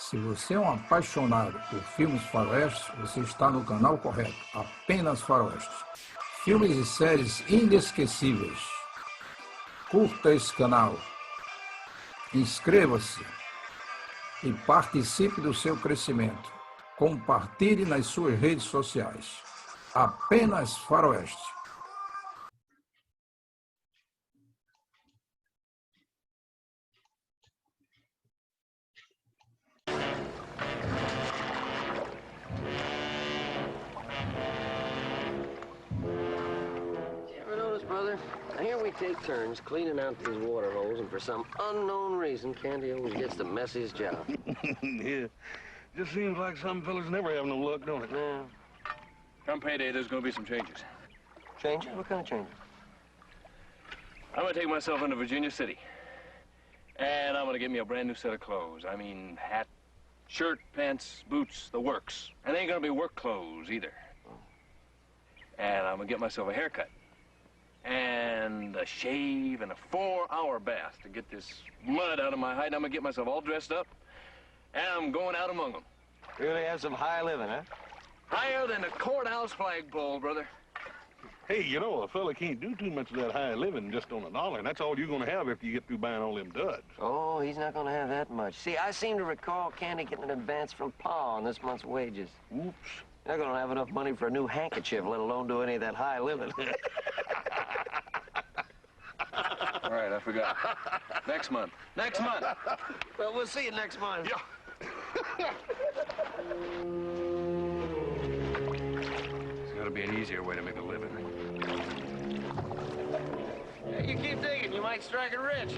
Se você é um apaixonado por filmes faroestes, você está no canal correto. Apenas faroestes. Filmes e séries inesquecíveis. Curta esse canal. Inscreva-se e participe do seu crescimento. Compartilhe nas suas redes sociais. Apenas faroeste. Here we take turns cleaning out these water holes, and for some unknown reason, Candy always gets the messiest job. Yeah. Just seems like some fellas never have no luck, don't it? Yeah. Come payday, there's gonna be some changes. Changes? What kind of changes? I'm gonna take myself into Virginia City. And I'm gonna get me a brand new set of clothes. I mean, hat, shirt, pants, boots, the works. And they ain't gonna be work clothes either. And I'm gonna get myself a haircut. And a shave and a 4-hour bath to get this mud out of my hide. And I'm gonna get myself all dressed up, and I'm going out among them. Really have some high living, huh? Higher than the courthouse flagpole, brother. Hey, you know, a fella can't do too much of that high living just on $1, and that's all you're gonna have after you get through buying all them duds. Oh, he's not gonna have that much. See, I seem to recall Candy getting an advance from Pa on this month's wages. Oops. They're gonna have enough money for a new handkerchief, let alone do any of that high living. All right, I forgot. Next month. Next month. Well, we'll see you next month. Yeah. There's gotta be an easier way to make a living. Hey, you keep digging, you might strike it rich.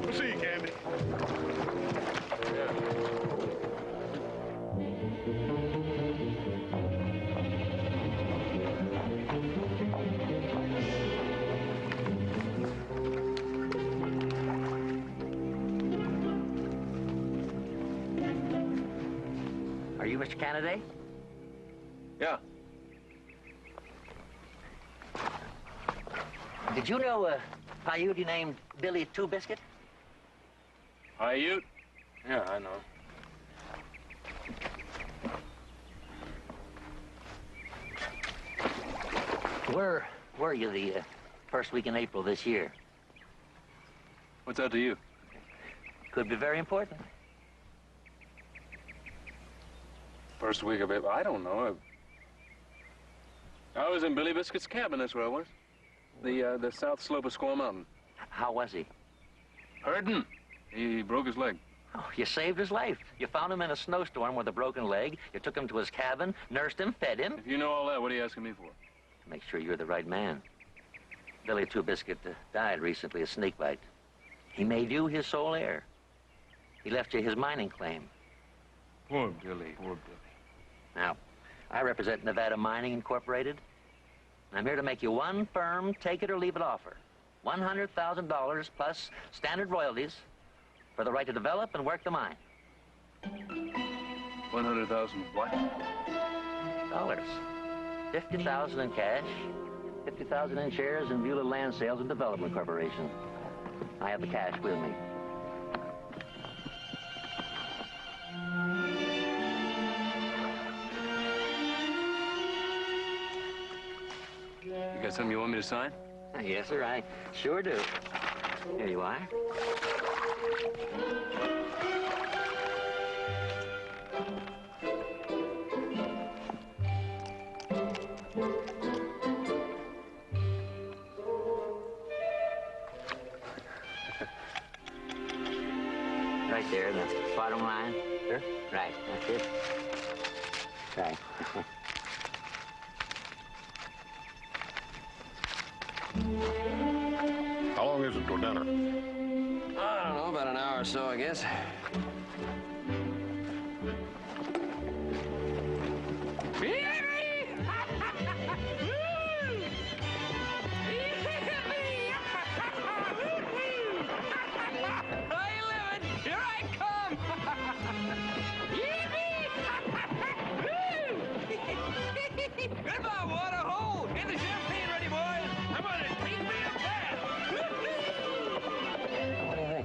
We'll see you, Candy. Are you Mr. Canady? Yeah. Did you know a paiute named Billy Two Biscuit? Paiute? Yeah, I know. Where were you the first week in April this year? What's that to you? Could be very important. First week of April, I don't know. I was in Billy Biscuit's cabin, that's where I was. The south slope of Squaw Mountain. How was he? Hurting. He broke his leg. Oh, you saved his life. You found him in a snowstorm with a broken leg. You took him to his cabin, nursed him, fed him. If you know all that, what are you asking me for? To make sure you're the right man. Billy Two Biscuit died recently, a snake bite. He made you his sole heir. He left you his mining claim. Poor Billy, poor Billy. Now, I represent Nevada Mining Incorporated. I'm here to make you one firm take-it-or-leave-it offer. $100,000 plus standard royalties for the right to develop and work the mine. 100,000 what? Dollars. 50,000 in cash, 50,000 in shares in Beulah Land Sales and Development Corporation. I have the cash with me. You got something you want me to sign? Yes, sir, I sure do. Here you are. Right there, the bottom line. Sure. Right, that's it. Right. How long is it till dinner? I don't know, about an hour or so, I guess.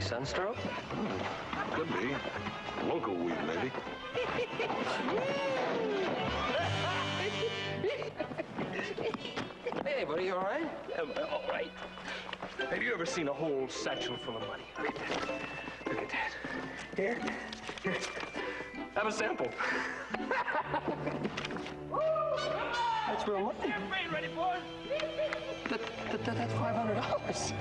Son. sunstroke? Could be. Local weed, maybe. Hey, buddy, you all right? All right. Have you ever seen a whole satchel full of money? Look at that. Look at that. Here. Here. Have a sample. That's real money. Champagne ready, boys? That's $500.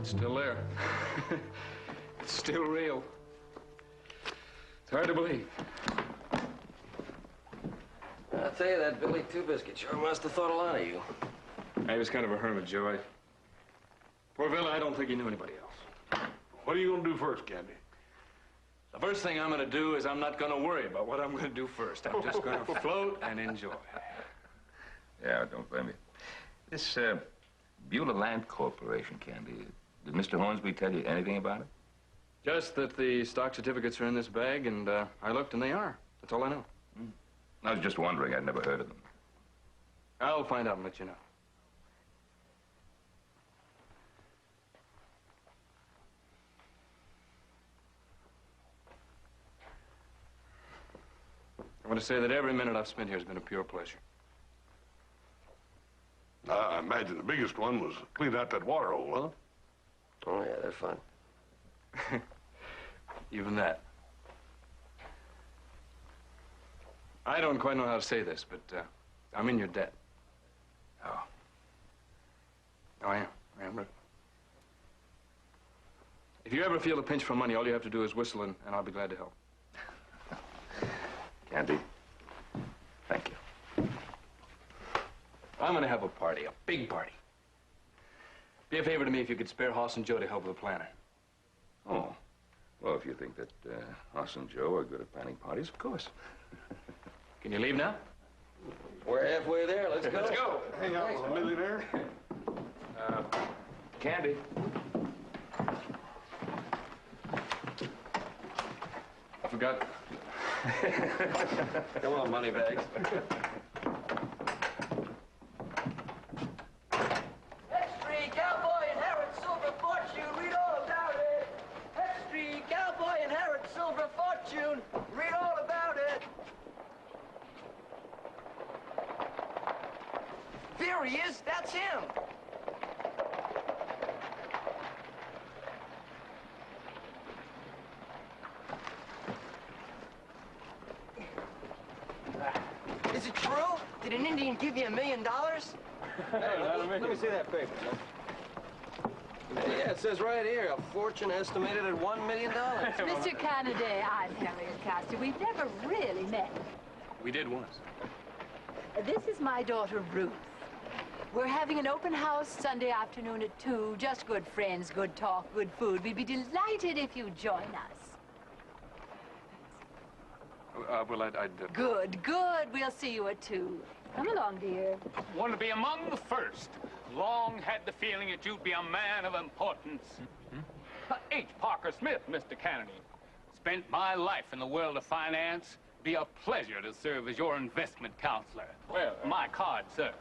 It's still there. It's still real. It's hard to believe. I'll tell you, that Billy Two Biscuit sure must have thought a lot of you. He was kind of a hermit, Joe. Poor Villa, I don't think he knew anybody else. What are you going to do first, Candy? The first thing I'm going to do is I'm not going to worry about what I'm going to do first. I'm just going to float and enjoy. Yeah, don't blame me. This Beulah Land Corporation, Candy, did Mr. Hornsby tell you anything about it? Just that the stock certificates are in this bag, and I looked, and they are. That's all I know. I was just wondering. I'd never heard of them. I'll find out and let you know. I want to say that every minute I've spent here has been a pure pleasure. I imagine the biggest one was clean out that water hole, huh? Oh, yeah, they're fun. Even that. I don't quite know how to say this, but I'm in your debt. Oh. Oh, I am. Really. If you ever feel a pinch for money, all you have to do is whistle, and I'll be glad to help. Candy, thank you. I'm going to have a party, a big party. Be a favor to me if you could spare Hoss and Joe to help with the planner. Oh. Well, if you think that Hoss and Joe are good at planning parties, of course. Can you leave now? We're halfway there. Let's go. Let's go. Hang out with a millionaire. Candy. I forgot. Come on, moneybags. Extreme cowboy inherits silver fortune. Read all about it. Extreme cowboy inherits silver fortune. Read all about it. There he is. That's him. Is it true? Did an Indian give you $1 million? Let me see that paper. Yeah, it says right here, a fortune estimated at $1 million. Mr. Kennedy, I'm Harriet Castor. We've never really met. We did once. This is my daughter, Ruth. We're having an open house Sunday afternoon at 2. Just good friends, good talk, good food. We'd be delighted if you join us. Well, I'd Good. We'll see you at 2. Come along, dear. Want to be among the first. Long had the feeling that you'd be a man of importance. H. Parker Smith, Mr. Kennedy. Spent my life in the world of finance. Be a pleasure to serve as your investment counselor. Well, my card, sir.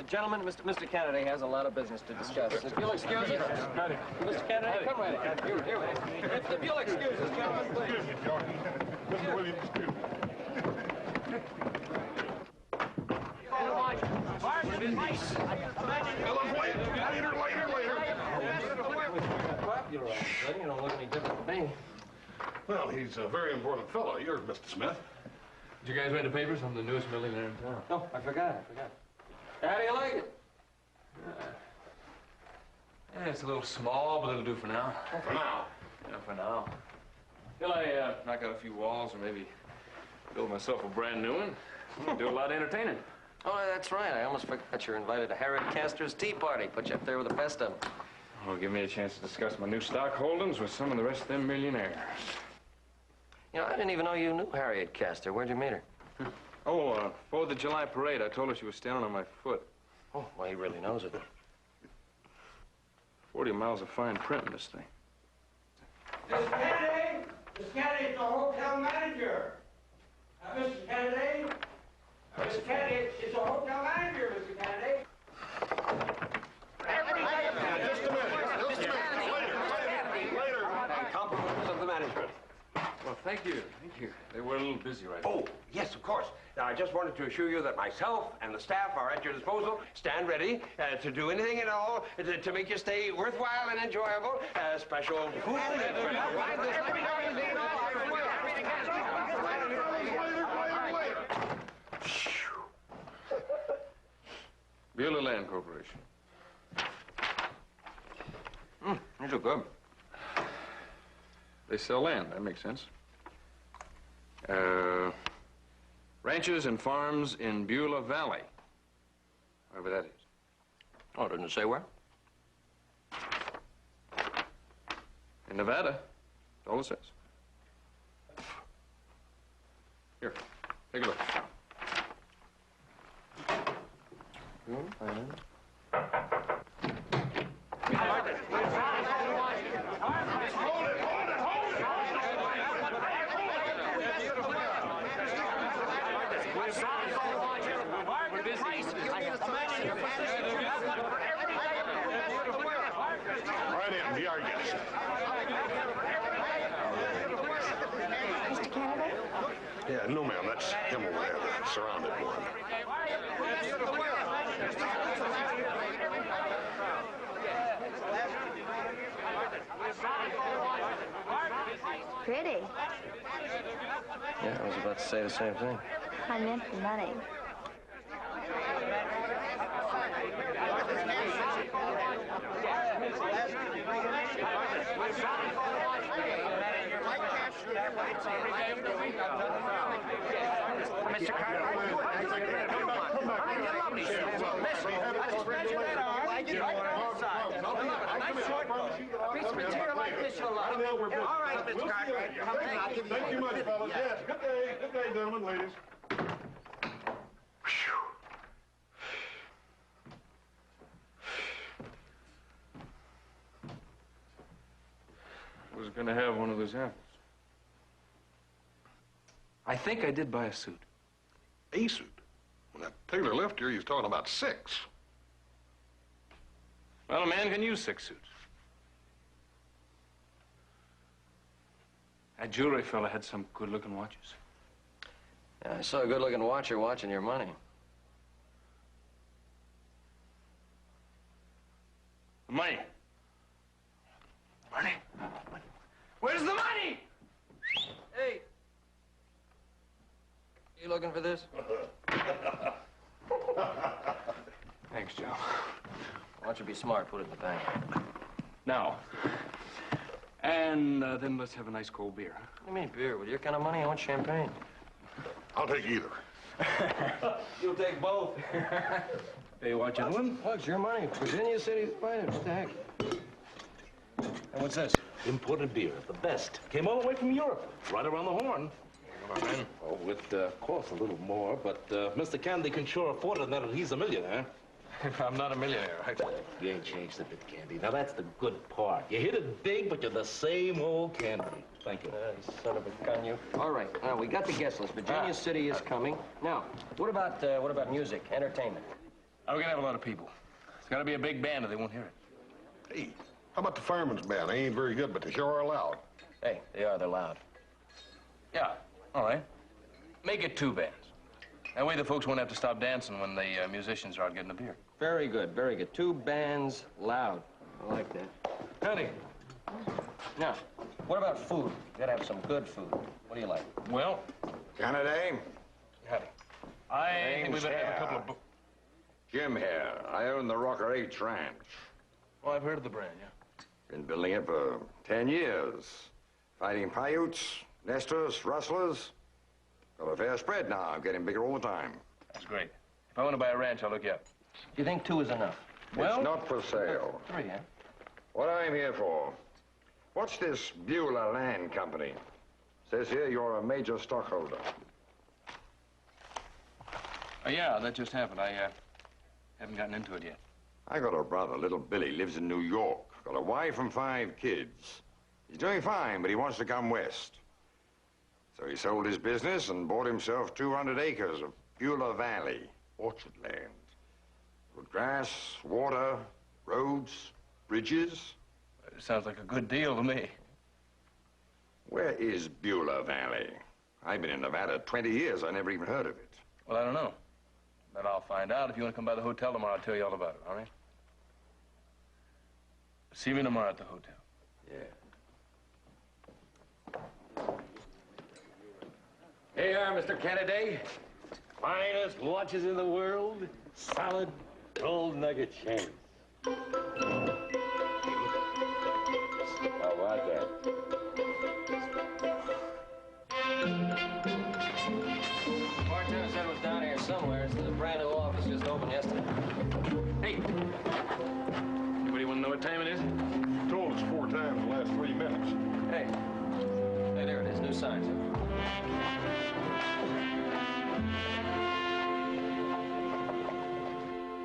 Gentlemen, Mr. Kennedy has a lot of business to discuss. If you'll excuse us. Mr. Kennedy, come right in. Here. If you'll excuse us, gentlemen, please. Excuse me, George. Mr. Williams, excuse me. Popular, you don't look any different to me. Well, he's a very important fellow. You're Mr. Smith. Did you guys read the papers? I'm the newest millionaire in town. Oh, I forgot. How do you like it? Yeah, it's a little small, but it'll do for now. Oh, for now. Yeah, for now. Till I knock out a few walls or maybe build myself a brand new one. Do a lot of entertaining. Oh, that's right. I almost forgot you're invited to Harriet Castor's tea party. Put you up there with the best of them. Oh, give me a chance to discuss my new stock holdings with some of the rest of them millionaires. You know, I didn't even know you knew Harriet Castor. Where'd you meet her? Oh, 4th of July parade. I told her she was standing on my foot. Oh, well, he really knows it. 40 miles of fine print in this thing. Mr. Kennedy! Mr. Kennedy, it's the hotel manager. Mr. Kennedy? Mr. Kennedy, it's the hotel manager, Mr. Kennedy. Just a minute. Later. Compliments of the management. Well, thank you. They were a little busy right now. Oh, yes, of course. Now, I just wanted to assure you that myself and the staff are at your disposal. Stand ready to do anything at all to make your stay worthwhile and enjoyable. Special food. Beulah Land Corporation. These are good. They sell land. That makes sense. Ranches and farms in Beulah Valley. Wherever that is. Oh, didn't it say where? In Nevada. That's all it says. Here, take a look. Right in. Be our guest. Mr. Canada? Yeah, no, ma'am. That's him over there, the surrounded one. Pretty. Yeah, I was about to say the same thing. I meant the money. Mr. Carter, all right, Mr. Carter. Thank you much, fellas. Yes, good day, gentlemen, ladies. Was gonna have one of those apples. I think I did buy a suit. A suit? When that tailor left here, he was talking about 6. Well, a man can use 6 suits. That jewelry fella had some good-looking watches. Yeah, I saw a good-looking watcher watching your money. The money. Money? Where's the money? Hey. You looking for this? Thanks, Joe. Why don't you be smart, put it in the bank. Now. And then let's have a nice cold beer. What do you mean beer? With your kind of money, I want champagne. I'll take either. You'll take both. Hey, you want gentlemen? Oh, it's your money. Virginia City's finest. Stack. And what's this? Imported beer, the best. Came all the way from Europe, right around the horn. Oh, with, course, a little more, but Mr. Candy can sure afford it now that he's a millionaire. I'm not a millionaire, right? You ain't changed a bit, Candy. Now, that's the good part. You hit it big, but you're the same old Candy. Thank you. Son of a gun, you. All right, now, we got the guest list. Virginia City is coming. Now, what about music, entertainment? We're gonna have a lot of people. It's gotta be a big band or they won't hear it. Hey, how about the fireman's band? They ain't very good, but they sure are loud. Hey, they're loud. Yeah, all right. Make it 2 bands. That way the folks won't have to stop dancing when the musicians are out getting a beer. Very good, very good. 2 bands loud. I like that. Honey. Now, What about food? You gotta have some good food. What do you like? Well, Kennedy? howdy. I think we better have a couple of... Jim here. I own the Rocker H Ranch. Oh, I've heard of the brand, yeah. Been building it for 10 years. Fighting paiutes, nesters, rustlers. Got a fair spread now. I'm getting bigger all the time. That's great. If I want to buy a ranch, I'll look you up. Do you think 2 is enough? It's not for sale. 3, huh? What I'm here for, what's this Beulah Land Company? Says here you're a major stockholder. Yeah, that just happened. I haven't gotten into it yet. I got a brother, little Billy, lives in New York. Got a wife and 5 kids. He's doing fine, but he wants to come west. So he sold his business and bought himself 200 acres of Beulah Valley, orchard land. Good grass, water, roads, bridges. It sounds like a good deal to me. Where is Beulah Valley? I've been in Nevada 20 years. I never even heard of it. Well, I don't know. But I'll find out. If you want to come by the hotel tomorrow, I'll tell you all about it, all right? See me tomorrow at the hotel. Yeah. Here you are, Mr. Kennedy. Finest watches in the world. Solid gold nugget chains. How about that? Bartender said it was down here somewhere. The brand new office just opened yesterday. Hey! Anybody want to know what time it is? You told us 4 times in the last 3 minutes. Hey. Hey, there it is. New signs.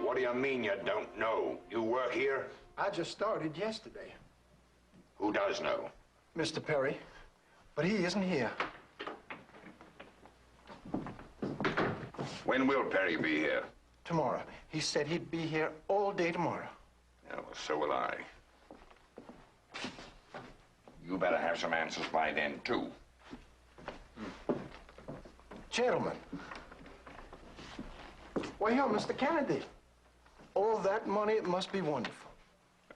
What do you mean you don't know? You work here? I just started yesterday. Who does know? Mr. Perry, but he isn't here. When will Perry be here? Tomorrow. He said he'd be here all day tomorrow. Yeah, well, so will I. You better have some answers by then, too. Gentlemen. Why, here, Mr. Kennedy. All that money, it must be wonderful.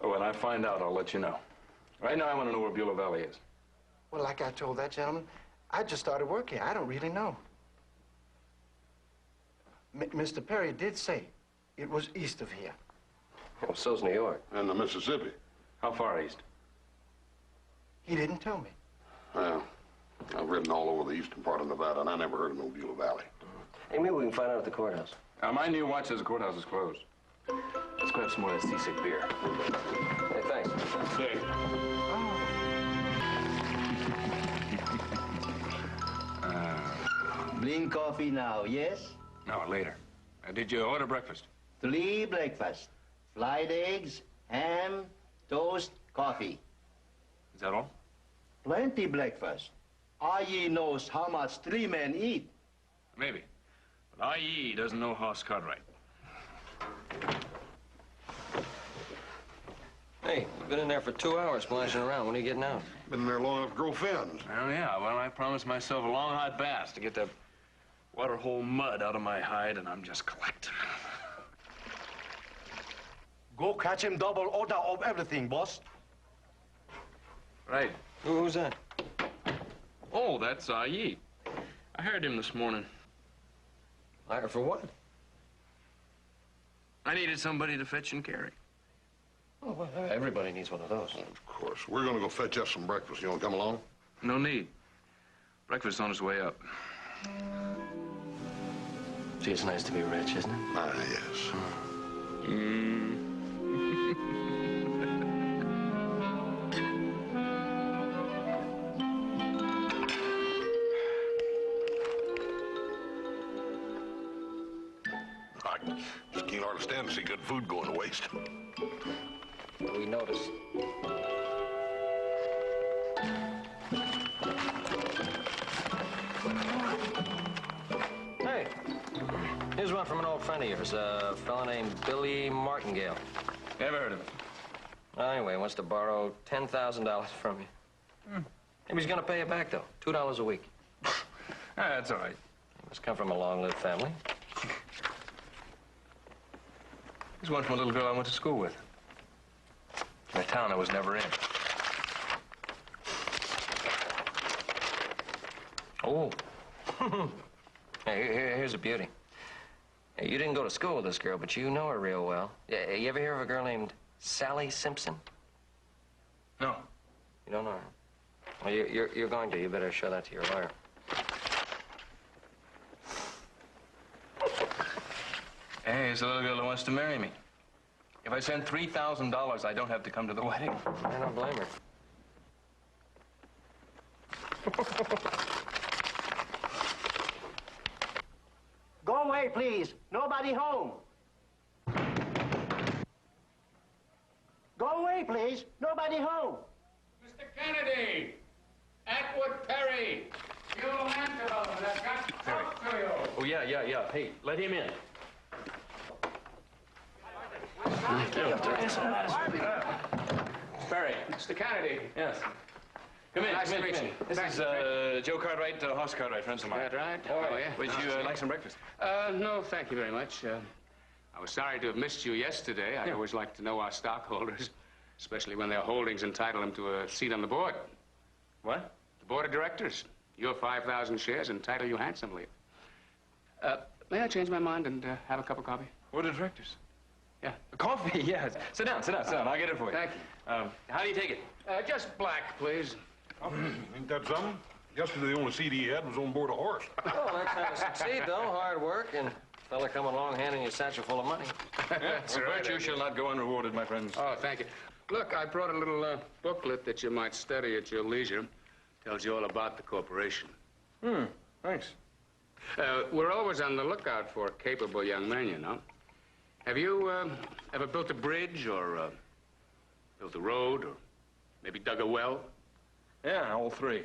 Oh, when I find out, I'll let you know. Right now, I want to know where Beulah Valley is. Well, like I told that gentleman, I just started work here. I don't really know. Mr. Perry did say it was east of here. Well, so's New York. And the Mississippi. How far east? He didn't tell me. Well, I've ridden all over the eastern part of Nevada, and I never heard of no Beulah Valley. Hey, maybe we can find out at the courthouse. My new watch says the courthouse is closed. Let's grab some more of that seasick beer. Hey, thanks. Hey. Bring coffee now, yes? No, later. Did you order breakfast? 3 breakfast. Fried eggs, ham, toast, coffee. Is that all? Plenty breakfast. I.E. knows how much 3 men eat. Maybe. But IE doesn't know Hoss Cartwright. Hey, you've been in there for 2 hours splashing around. When are you getting out? Been in there long enough to grow fins. Oh, yeah. Well, I promised myself a long, hot bath to get that waterhole mud out of my hide, and I'm just collecting. Go catch him double order of everything, boss. Right. Who's that? Oh, that's IE. I heard him this morning. Hire for what? I needed somebody to fetch and carry. Oh, well, everybody needs one of those. Of course. We're going to go fetch us some breakfast. You want to come along? No need. Breakfast on its way up. Gee, it's nice to be rich, isn't it? Ah, yes. I just can't hardly stand to see good food going to waste. We noticed. Hey, here's one from an old friend of yours, a fella named Billy Martingale. Never heard of it. Anyway, he wants to borrow $10,000 from you. Maybe he's gonna pay you back, though. $2 a week. That's all right. He must come from a long-lived family. Here's one from a little girl I went to school with. In a town I was never in. Oh. Hey, here's a beauty. Hey, you didn't go to school with this girl, but you know her real well. You ever hear of a girl named Sally Simpson? No. You don't know her? Well, you're going to. You better show that to your lawyer. Hey, it's a little girl who wants to marry me. If I send $3,000, I don't have to come to the wedding. I don't blame her. Go away, please. Nobody home. Go away, please. Nobody home. Mr. Kennedy! Atwood Perry! You Angelo, I've got to talk to you. Oh, yeah. Hey, let him in. Perry. Mr. Kennedy. Yes. Come in, Nice come to in, meet come you. in. This is Joe Cartwright, Hoss Cartwright, friends of mine. That right? Oh, yeah. Would you like some breakfast? No, thank you very much. I was sorry to have missed you yesterday. I always like to know our stockholders, especially when their holdings entitle them to a seat on the board. What? The board of directors. Your 5,000 shares entitle you handsomely. May I change my mind and have a cup of coffee? Board of directors? Yeah. Coffee, yes. Sit down. I'll get it for you. Thank you. How do you take it? Just black, please. Ain't that something? Yesterday, the only seat he had was on board a horse. Oh, that's how to succeed, though. Hard work and fella come along handing you a satchel full of money. That's Well, right. virtue shall not go unrewarded, my friends. Oh, thank you. Look, I brought a little booklet that you might study at your leisure. Tells you all about the corporation. Thanks. We're always on the lookout for capable young men, you know. Have you ever built a bridge or built a road or maybe dug a well? Yeah, all three.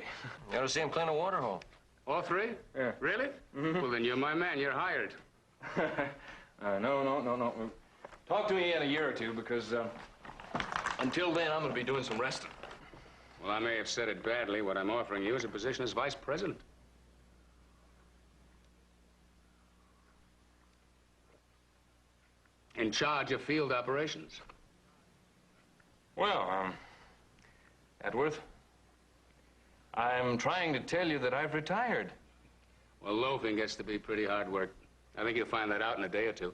You ought to see him clean a water hole. All three? Yeah. Really? Well, then you're my man. You're hired. No. Talk to me in a year or two, because until then, I'm going to be doing some resting. Well, I may have said it badly. What I'm offering you is a position as vice president. In charge of field operations. Well, Edworth, I'm trying to tell you that I've retired. Well, loafing gets to be pretty hard work. I think you'll find that out in a day or two.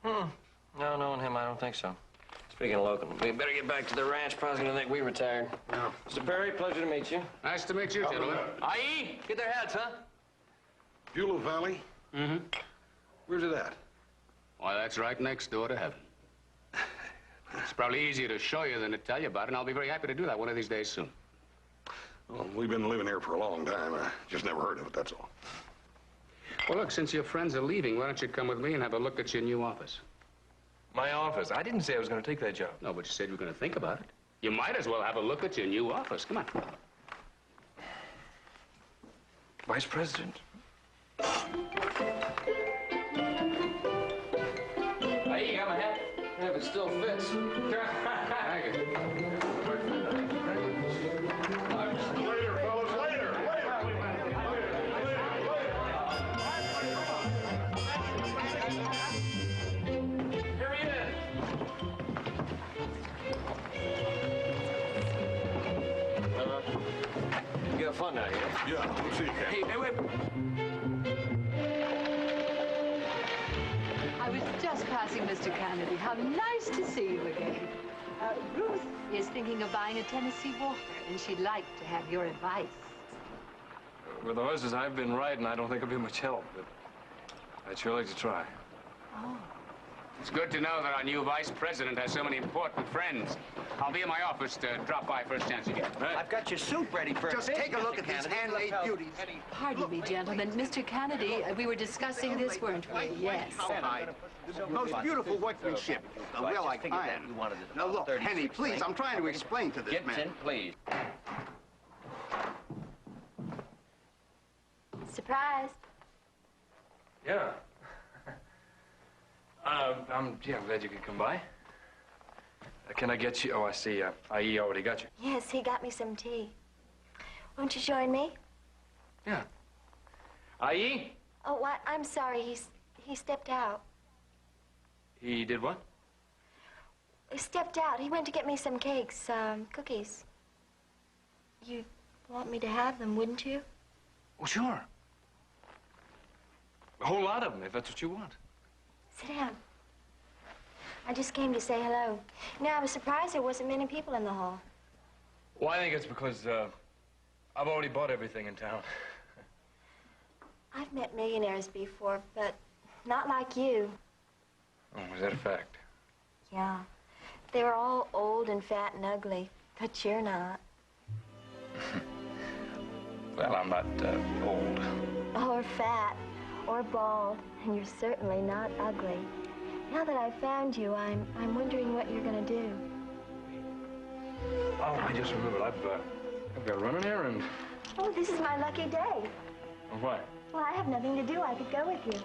No, knowing him, I don't think so. Speaking of local, we better get back to the ranch. Probably gonna think we retired. No. Mr. Perry, pleasure to meet you. Nice to meet you, gentlemen. Aye, get their hats, huh? Beulah Valley? Mm-hmm. Where's it at? Why, that's right next door to heaven. It's probably easier to show you than to tell you about it, and I'll be very happy to do that one of these days soon. Well, we've been living here for a long time. I just never heard of it, that's all. Well, look, since your friends are leaving, why don't you come with me and have a look at your new office? My office. I didn't say I was going to take that job. No, but you said you were going to think about it. You might as well have a look at your new office. Come on. Vice President. Hey, you got my hat? If it still fits. Thank you. Later, fellas, later. Here he is. You have fun out here. Yeah, we'll see you. Hey, wait. I was just passing Mr. Kennedy. How nice to see you again. Ruth is thinking of buying a Tennessee Walker, and she'd like to have your advice. With the horses I've been riding, I don't think it'll be much help, but I'd sure like to try. Oh. It's good to know that our new vice president has so many important friends. I'll be in my office to drop by first chance you get. Right. I've got your suit ready for Just take a look at these handmade beauties. Pardon me, gentlemen. Mr. Kennedy, we were discussing this, weren't we? Yes. Most beautiful workmanship. Real like iron. Now look, Henny, please, I'm trying to explain to this man. Gibson, please. Surprised. Yeah. I'm glad you could come by. Can I get you? Oh, I see. IE already got you. Yes, he got me some tea. Won't you join me? Yeah. IE? Oh, what? I'm sorry. He stepped out. He did what? He stepped out. He went to get me some cakes, cookies. You'd want me to have them, wouldn't you? Oh, sure. A whole lot of them, if that's what you want. Sit down. I just came to say hello. You know, I was surprised there wasn't many people in the hall. Well, I think it's because, I've already bought everything in town. I've met millionaires before, but not like you. Oh, is that a fact? Yeah. They were all old and fat and ugly, but you're not. Well, I'm not, old. Or fat, or bald, and you're certainly not ugly. Now that I've found you, I'm wondering what you're gonna do. Oh, I just remembered. I've got to run an errand. Oh, this is my lucky day. Oh, what? Well, I have nothing to do. I could go with you.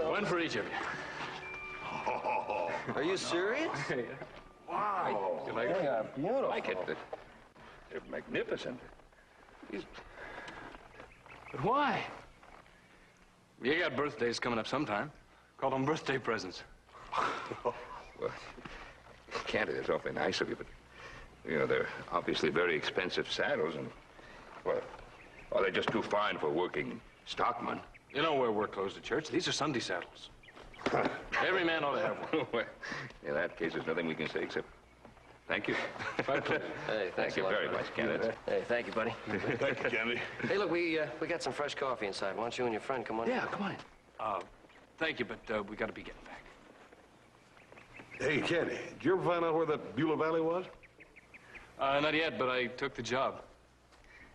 One for each of you. Are you serious? Wow. You like it? Yeah, beautiful. I like it. They're magnificent. These... But why? You got birthdays coming up sometime. Call them birthday presents. Well, Candy, that's awfully nice of you, but, you know, they're obviously very expensive saddles, and, well, are they just too fine for working stockmen? You don't wear work clothes to church. These are Sunday saddles. Every man ought to have one. Well, in that case, there's nothing we can say except thank you. Hey, Thank you very much, Candy. Hey, thank you, buddy. Thank you, Candy. Hey, look, we got some fresh coffee inside. Why don't you and your friend come on in? Yeah, come on in. Thank you, but we got to be getting back. Hey, Candy, did you ever find out where that Beulah Valley was? Not yet, but I took the job.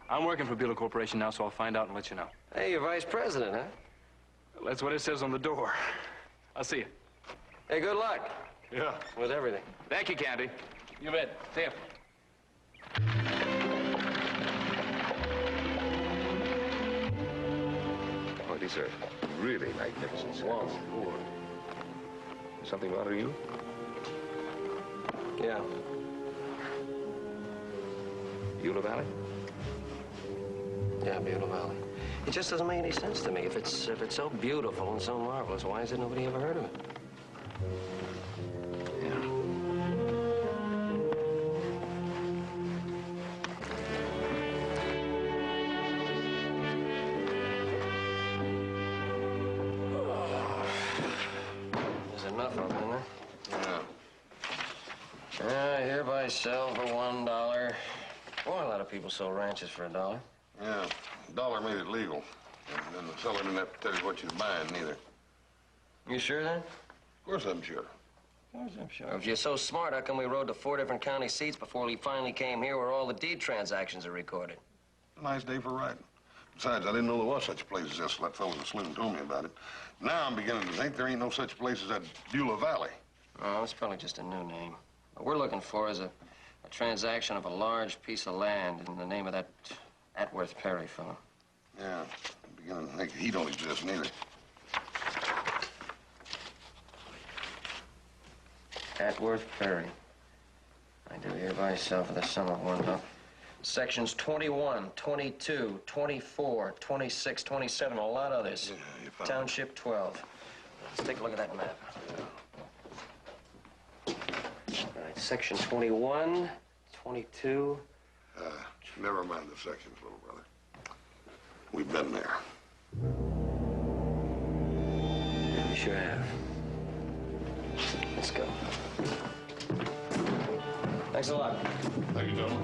I'm working for Beulah Corporation now, so I'll find out and let you know. Hey, you're vice president, huh? That's what it says on the door. I'll see you. Hey, good luck. Yeah. With everything. Thank you, Candy. You bet. See ya. Oh, these are really magnificent saddles. Something bother you? Yeah. Beulah Valley? Yeah, Beulah Valley. It just doesn't make any sense to me. If it's so beautiful and so marvelous, why has nobody ever heard of it? There's enough of them, isn't there? Yeah. I hereby sell for $1. Boy, a lot of people sell ranches for $1. Yeah, $1 made it legal. And then the seller didn't have to tell you what you're buying, neither. You sure, then? Of course I'm sure. Of course I'm sure. If you're so smart, how come we rode to 4 different county seats before we finally came here where all the deed transactions are recorded? A nice day for riding. Besides, I didn't know there was such a place as this. That fellow in Slim told me about it. Now I'm beginning to think there ain't no such place as that Beulah Valley. Oh, it's probably just a new name. What we're looking for is a transaction of a large piece of land in the name of that Atworth Perry fellow. Yeah, I'm beginning to think he don't exist neither. Atworth Perry. I do hereby sell for the sum of $1. Sections 21, 22, 24, 26, 27, a lot of others. Yeah, you found Township 12. Let's take a look at that map. All right, section 21, 22. Never mind the sections, little brother. We've been there. Yeah, we sure have. Let's go. Thanks a lot. Thank you, gentlemen.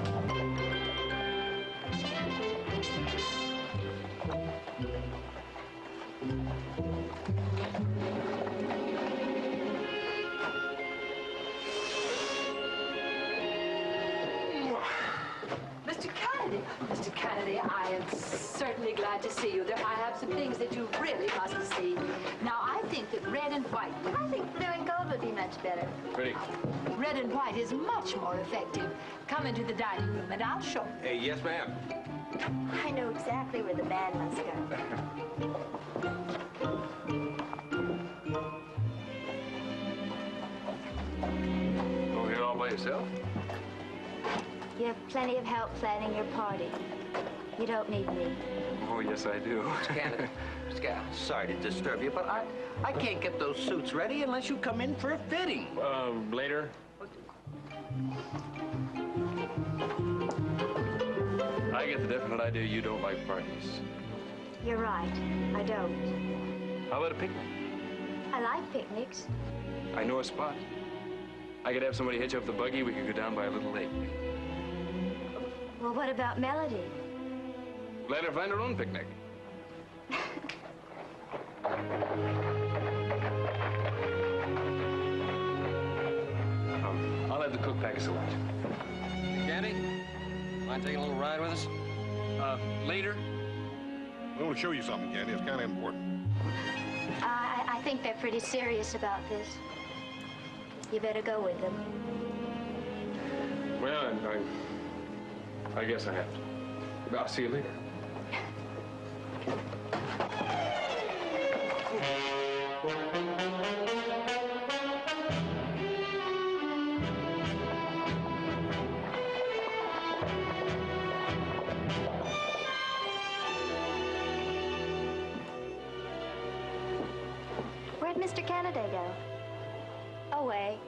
Mr. Kennedy, I am certainly glad to see you. I have some things that you really must see. Now, I think that red and white. I think blue and gold would be much better. Pretty. Red and white is much more effective. Come into the dining room and I'll show you. Hey, yes, ma'am. I know exactly where the man must go. Over here all by yourself? You have plenty of help planning your party. You don't need me. Oh, yes, I do. Canada, sorry to disturb you, but I can't get those suits ready unless you come in for a fitting. Later? I get the definite idea you don't like parties. You're right. I don't. How about a picnic? I like picnics. I know a spot. I could have somebody hitch up the buggy. We could go down by a little lake. Well, what about Melody? Let her find her own picnic. I'll have the cook pack us a lunch. Candy, mind taking a little ride with us? Later? We want to show you something, Candy. It's kind of important. I think they're pretty serious about this. You better go with them. Well, I guess I have to. I'll see you later. Where'd Mr. Canada go? Away.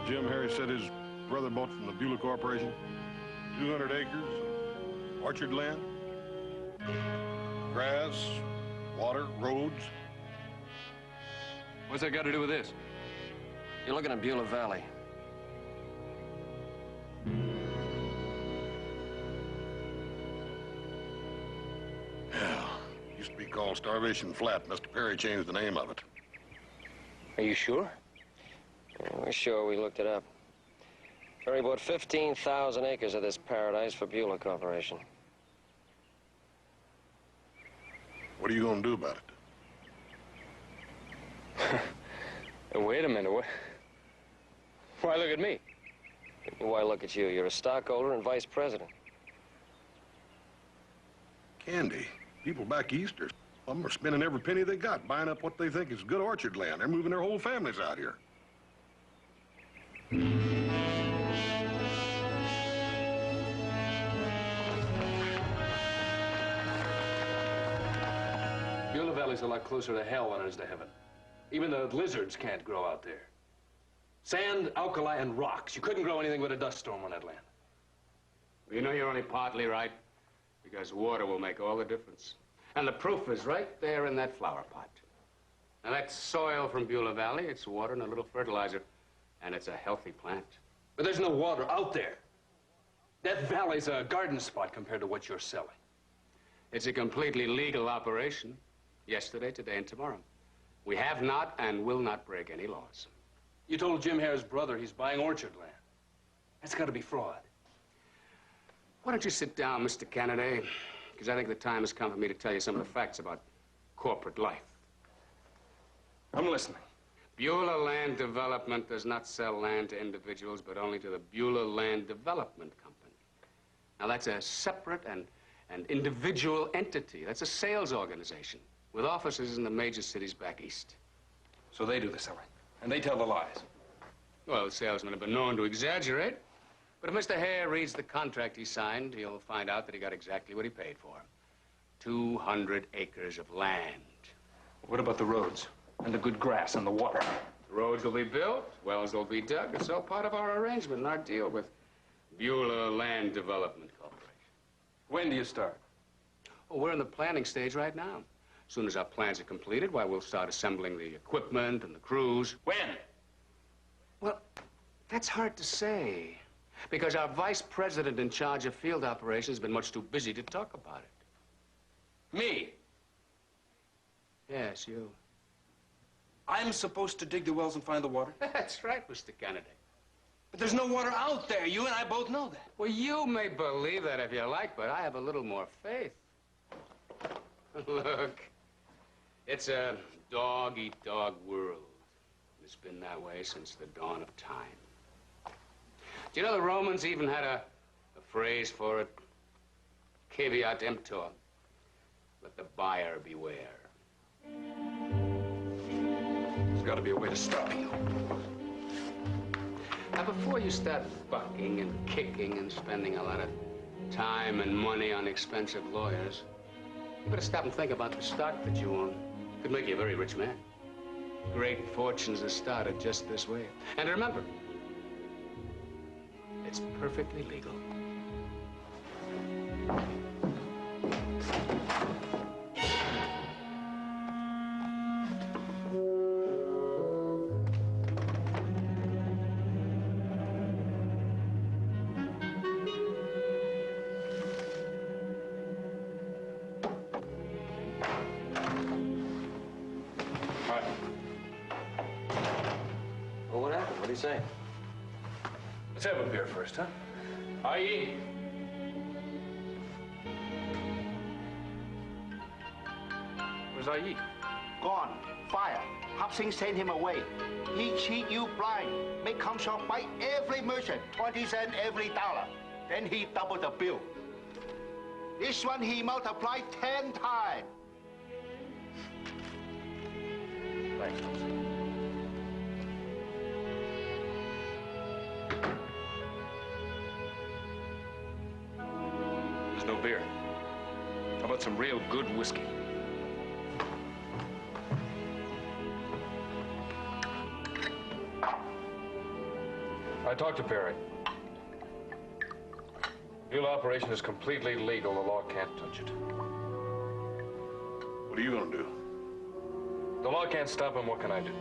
Jim Harris said his brother bought from the Beulah Corporation 200 acres, orchard land, grass, water, roads. What's that got to do with this? You're looking at Beulah Valley. Yeah, used to be called Starvation Flat. Mr. Perry changed the name of it. Are you sure? We're sure. We looked it up. Perry bought 15,000 acres of this paradise for Beulah Corporation. What are you going to do about it? Wait a minute. Why look at me? Why look at you? You're a stockholder and vice president. Candy, people back east are spending every penny they got, buying up what they think is good orchard land. They're moving their whole families out here. Beulah Valley's a lot closer to hell than it is to heaven. Even the lizards can't grow out there. Sand, alkali, and rocks. You couldn't grow anything but a dust storm on that land. You know, you're only partly right, because water will make all the difference. And the proof is right there in that flower pot. Now, that's soil from Beulah Valley. It's water and a little fertilizer, and it's a healthy plant. But there's no water out there. That valley's a garden spot compared to what you're selling. It's a completely legal operation. Yesterday, today, and tomorrow. We have not and will not break any laws. You told Jim Hare's brother he's buying orchard land. That's got to be fraud. Why don't you sit down, Mr. Kennedy? Because I think the time has come for me to tell you some of the facts about corporate life. I'm listening. Beulah Land Development does not sell land to individuals, but only to the Beulah Land Development Company. Now, that's a separate and individual entity. That's a sales organization with offices in the major cities back east. So they do the selling, and they tell the lies. Well, the salesmen have been known to exaggerate. But if Mr. Hare reads the contract he signed, he'll find out that he got exactly what he paid for. 200 acres of land. What about the roads and the good grass and the water? The roads will be built, wells will be dug. It's all part of our arrangement and our deal with Beulah Land Development Corporation. When do you start? Oh, we're in the planning stage right now. As soon as our plans are completed, why, we'll start assembling the equipment and the crews. When? Well, that's hard to say. Because our vice president in charge of field operations has been much too busy to talk about it. Me? Yes, you. I'm supposed to dig the wells and find the water? That's right, Mr. Kennedy. But there's no water out there. You and I both know that. Well, you may believe that if you like, but I have a little more faith. Look, it's a dog-eat-dog world. It's been that way since the dawn of time. Do you know the Romans even had a phrase for it? Caveat emptor. Let the buyer beware. There's got to be a way to stop you. Now, before you start bucking and kicking and spending a lot of time and money on expensive lawyers, you better stop and think about the stock that you own. Could make you a very rich man. Great fortunes are started just this way. And remember, it's perfectly legal. Well, what happened? What do you say? Let's have a beer first, huh? Aye. Where's Aye? Gone. Fire. Hop Sing sent him away. He cheat you blind. Make come shop by every merchant, 20 cents every dollar. Then he double the bill. This one he multiplied 10 times. Thanks, Thompson. There's no beer. How about some real good whiskey? I talked to Perry. Mule operation is completely legal. The law can't touch it. What are you gonna do? The law can't stop him. What can I do?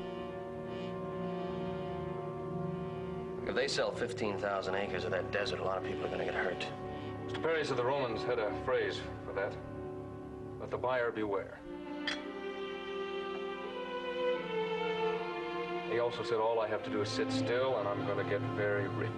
If they sell 15,000 acres of that desert, a lot of people are going to get hurt. Mr. Perry said the Romans had a phrase for that. Let the buyer beware. He also said all I have to do is sit still and I'm going to get very rich.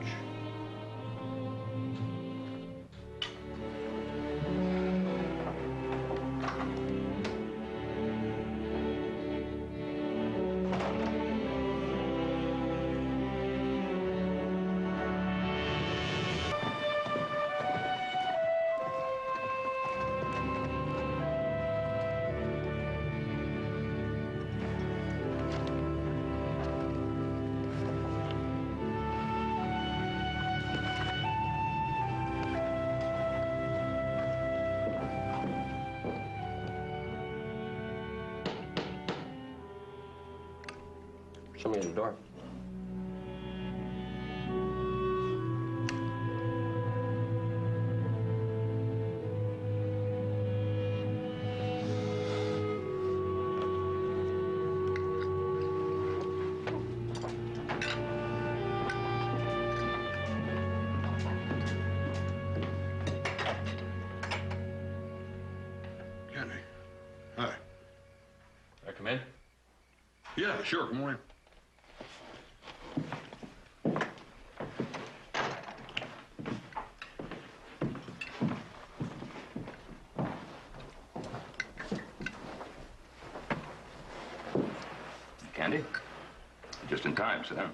Show me the door. Candy. Hi. Can I come in? Yeah, sure. Come on in. Candy? Just in time, sit down.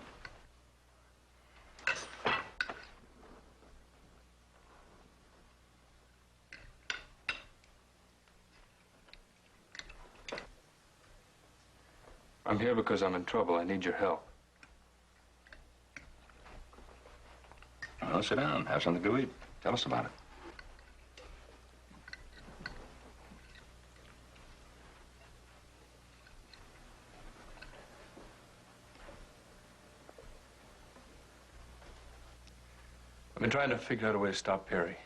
I'm here because I'm in trouble. I need your help. Well, sit down. Have something to eat. Tell us about it. I've been trying to figure out a way to stop Perry.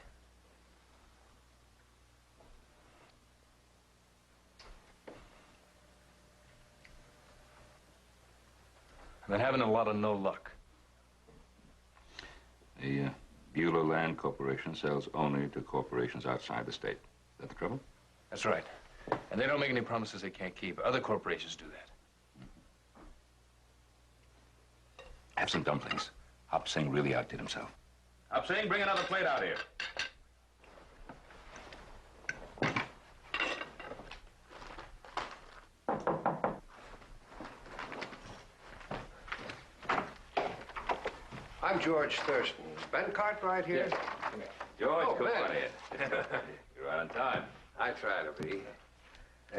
I've been having a lot of no luck. The Beulah Land Corporation sells only to corporations outside the state. Is that the trouble? That's right. And they don't make any promises they can't keep. Other corporations do that. Have some dumplings. Hop Sing really outdid himself. Hop Sing, bring another plate out here. I'm George Thurston. Is Ben Cartwright here? Yes. Come here. George, Oh, come Ben. on in. You're right on time. I try to be.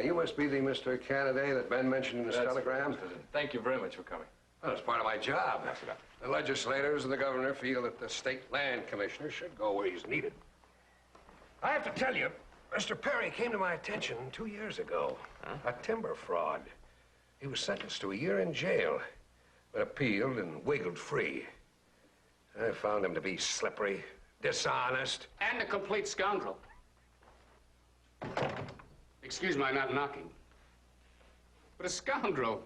You must be the Mr. Kennedy that Ben mentioned in his That's telegram. it. Thank you very much for coming. Well, it's part of my job. The legislators and the governor feel that the state land commissioner should go where he's needed. I have to tell you, Mr. Perry came to my attention 2 years ago. A timber fraud. He was sentenced to a year in jail, but appealed and wiggled free. I found him to be slippery, dishonest. And a complete scoundrel. Excuse my not knocking. But a scoundrel.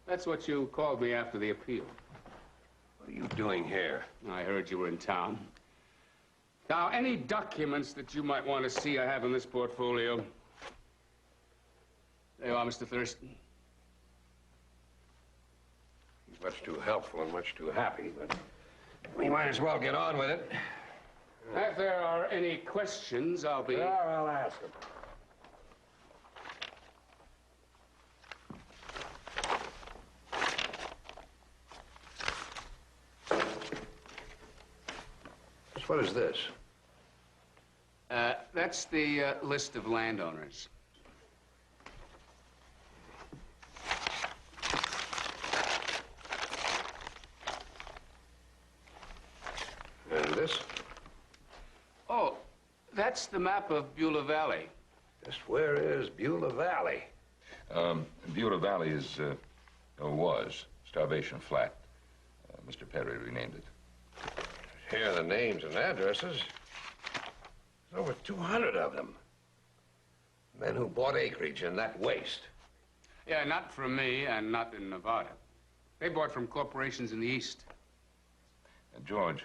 That's what you called me after the appeal. What are you doing here? I heard you were in town. Now, any documents that you might want to see I have in this portfolio. There you are, Mr. Thurston. He's much too helpful and much too happy, but we might as well get on with it. If there are any questions, I'll be... Sure, I'll ask them. What is this? That's the list of landowners. And this? Oh, that's the map of Beulah Valley. Just where is Beulah Valley? Beulah Valley is, or was, Starvation Flat. Mr. Perry renamed it. Here are the names and addresses. There's over 200 of them. Men who bought acreage in that waste. Yeah, not from me and not in Nevada. They bought from corporations in the East. George,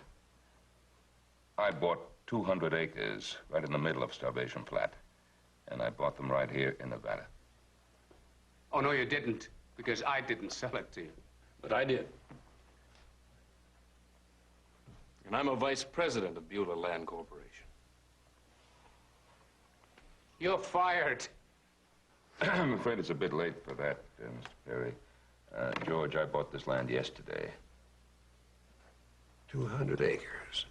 I bought 200 acres right in the middle of Starvation Flat. And I bought them right here in Nevada. Oh, no, you didn't, because I didn't sell it to you. But I did. And I'm a vice president of Beulah Land Corporation. You're fired. I'm afraid it's a bit late for that, Mr. Perry. George, I bought this land yesterday. 200 acres.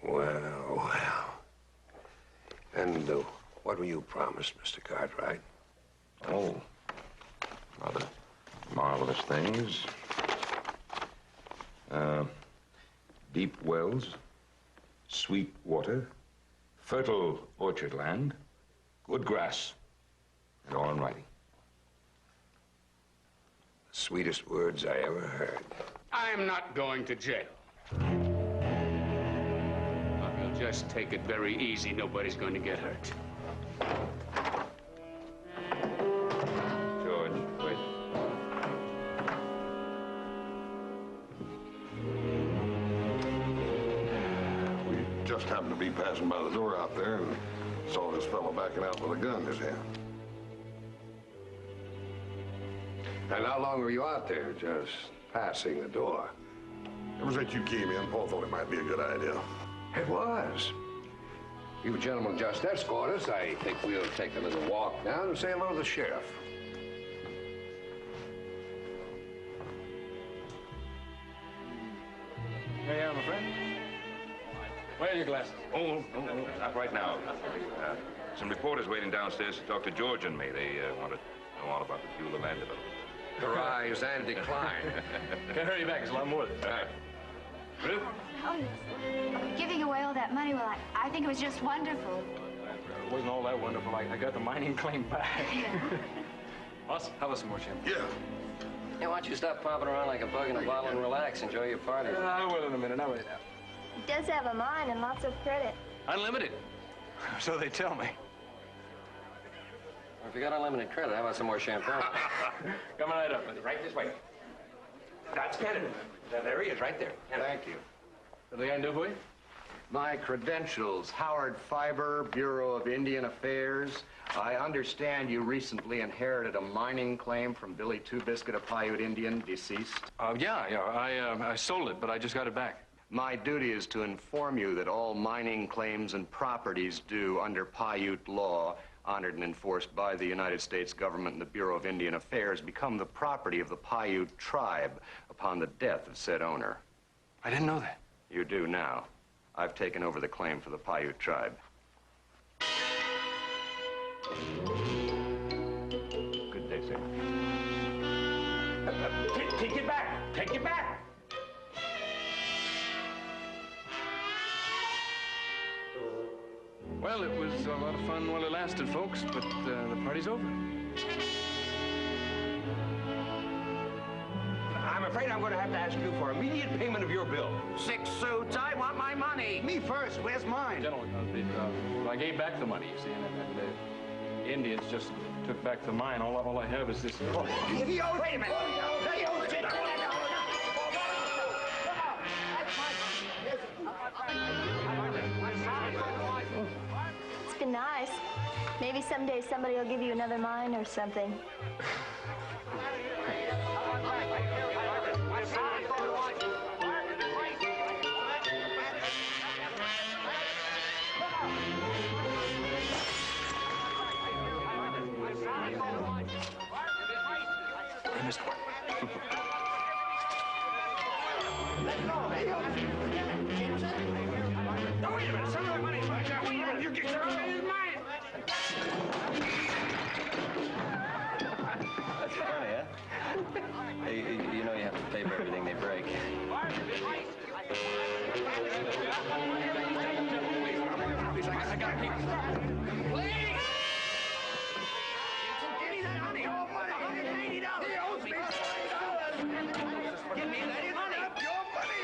Well, well. And what were you promised, Mr. Cartwright? Oh, other marvelous things. Deep wells, sweet water, fertile orchard land, good grass, and all in writing. The sweetest words I ever heard. I'm not going to jail. If you'll just take it very easy, nobody's going to get hurt. George, wait. Just happened to be passing by the door out there and saw this fellow backing out with a gun in his hand. And how long were you out there, just passing the door? Ever since you came in, Paul thought it might be a good idea. It was. You gentlemen just escort us. I think we'll take a little walk down and say hello to the sheriff. Here you are, my friend. Where are your glasses? Oh, not right now. Some reporters waiting downstairs to talk to George and me. They want to know all about the Beulah land development. The rise and decline. Can't hurry back. There's a lot more of this. Ruth? Oh, giving away all that money, well, I think it was just wonderful. It wasn't all that wonderful. I got the mining claim back. Boss, how about some more champagne? Yeah. Hey, why don't you stop popping around like a bug in a bottle and relax, enjoy your party? I will in a minute. Not right now. It does have a mine and lots of credit. Unlimited. So they tell me. Well, if you got unlimited credit, how about some more champagne? Come right up, buddy. Right this way. That's Kennedy. There he is, right there. Thank you. What are they gonna do for you? My credentials, Howard Fiber, Bureau of Indian Affairs. I understand you recently inherited a mining claim from Billy Two Biscuit, a Paiute Indian, deceased. I sold it, but I just got it back. My duty is to inform you that all mining claims and properties due under Paiute law, honored and enforced by the United States government and the Bureau of Indian Affairs, become the property of the Paiute tribe upon the death of said owner. I didn't know that. You do now. I've taken over the claim for the Paiute tribe. Good day, sir. Take it back! Take it back! Well, it was a lot of fun while it lasted, folks, but the party's over. I'm afraid I'm going to have to ask you for immediate payment of your bill. 6 suits. I want my money. Me first. Where's mine? Gentlemen, I gave back the money, you see, and the Indians just took back the mine. All I have is this. Oh, he owes it. Wait a minute. He owes it. It's been nice. Maybe someday somebody will give you another mine or something. Hey, mister. No, wait a minute. Some of the money's mine. Wait a minute. You get some of it is mine. That's funny, huh? Hey, you know you have to pay for everything they break. I got people. Please! Give me that money. Oh, $180. He owes me $20. Give me that money. Your money,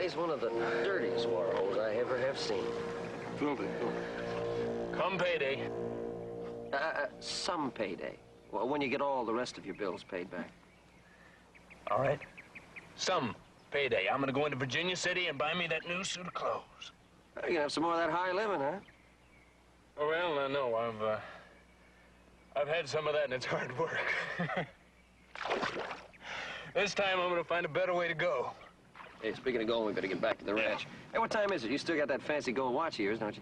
Is one of the dirtiest warholes I ever have seen. Filthy. Come payday. Some payday. Well, when you get all the rest of your bills paid back. All right. Some payday. I'm gonna go into Virginia City and buy me that new suit of clothes. You're gonna have some more of that high living, huh? Oh, well, no, I've had some of that, and it's hard work. This time, I'm gonna find a better way to go. Hey, speaking of going, we better get back to the ranch. Hey, what time is it? You still got that fancy gold watch of yours, don't you?